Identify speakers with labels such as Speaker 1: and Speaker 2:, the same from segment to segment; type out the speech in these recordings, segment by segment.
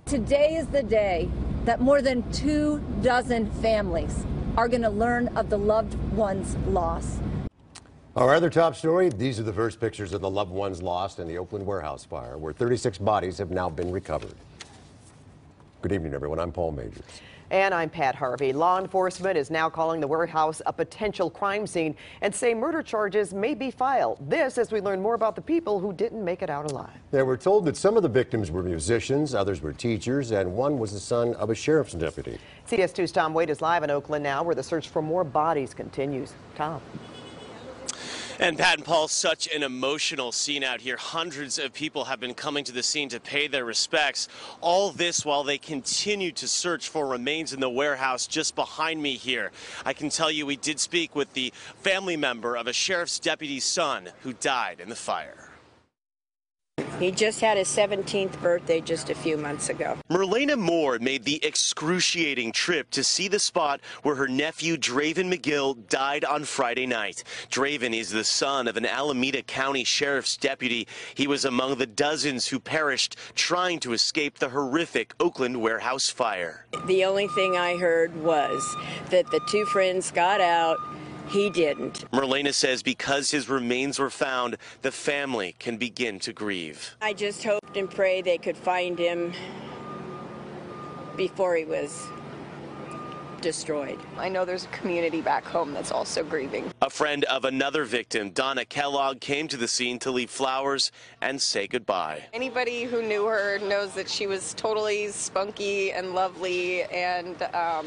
Speaker 1: Today is the day that more than 24 families are going to learn of the loved one's loss.
Speaker 2: Our other top story, these are the first pictures of the loved ones lost in the Oakland warehouse fire, where 36 bodies have now been recovered. Good evening, everyone. I'm Paul Majors.
Speaker 3: And I'm Pat Harvey. Law enforcement is now calling the warehouse a potential crime scene and say murder charges may be filed. This as we learn more about the people who didn't make it out alive.
Speaker 2: They were told that some of the victims were musicians, others were teachers, and one was the son of a sheriff's deputy.
Speaker 3: CS2's Tom Wade is live in Oakland now, where the search for more bodies continues. Tom.
Speaker 4: And Pat and Paul, such an emotional scene out here. Hundreds of people have been coming to the scene to pay their respects. All this while they continue to search for remains in the warehouse just behind me here. I can tell you we did speak with the family member of a sheriff's deputy's son who died in the fire.
Speaker 5: He just had his 17th birthday just a few months ago.
Speaker 4: Merlena Moore made the excruciating trip to see the spot where her nephew Draven McGill died on Friday night. Draven is the son of an Alameda County sheriff's deputy. He was among the dozens who perished trying to escape the horrific Oakland warehouse fire.
Speaker 5: The only thing I heard was that the two friends got out. He didn't.
Speaker 4: Merlena says because his remains were found, the family can begin to grieve.
Speaker 5: I just hoped and prayed they could find him before he was destroyed.
Speaker 6: I know there's a community back home that's also grieving.
Speaker 4: A friend of another victim, Donna Kellogg, came to the scene to leave flowers and say goodbye.
Speaker 6: Anybody who knew her knows that she was totally spunky and lovely, and I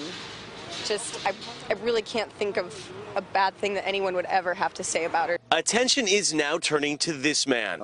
Speaker 6: really can't think of a bad thing that anyone would ever have to say about her.
Speaker 4: Attention is now turning to this man.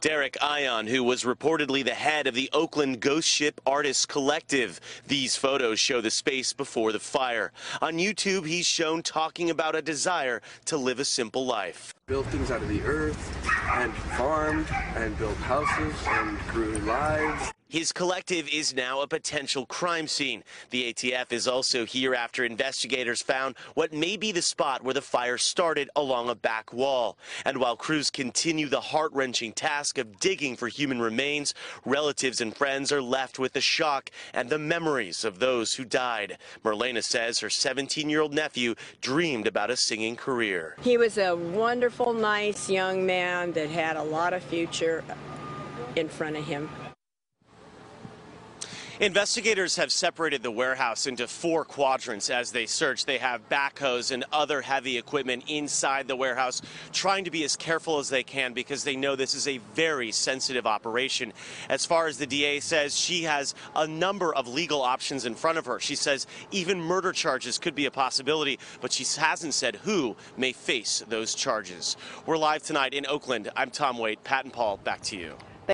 Speaker 4: Derek Ion, who was reportedly the head of the Oakland Ghost Ship Artists Collective. These photos show the space before the fire. On YouTube, he's shown talking about a desire to live a simple life.
Speaker 7: Build things out of the earth and farmed and built houses and grew lives.
Speaker 4: His collective is now a potential crime scene. The ATF is also here after investigators found what may be the spot where the fire started along a back wall. And while crews continue the heart-wrenching task of digging for human remains, relatives and friends are left with the shock and the memories of those who died. Merlena says her 17-year-old nephew dreamed about a singing career.
Speaker 5: He was a wonderful, nice young man that had a lot of future in front of him.
Speaker 4: Investigators have separated the warehouse into 4 quadrants as they search. They have backhoes and other heavy equipment inside the warehouse, trying to be as careful as they can because they know this is a very sensitive operation. As far as the DA says, she has a number of legal options in front of her. She says even murder charges could be a possibility, but she hasn't said who may face those charges. We're live tonight in Oakland. I'm Tom Wade. Pat and Paul, back to you.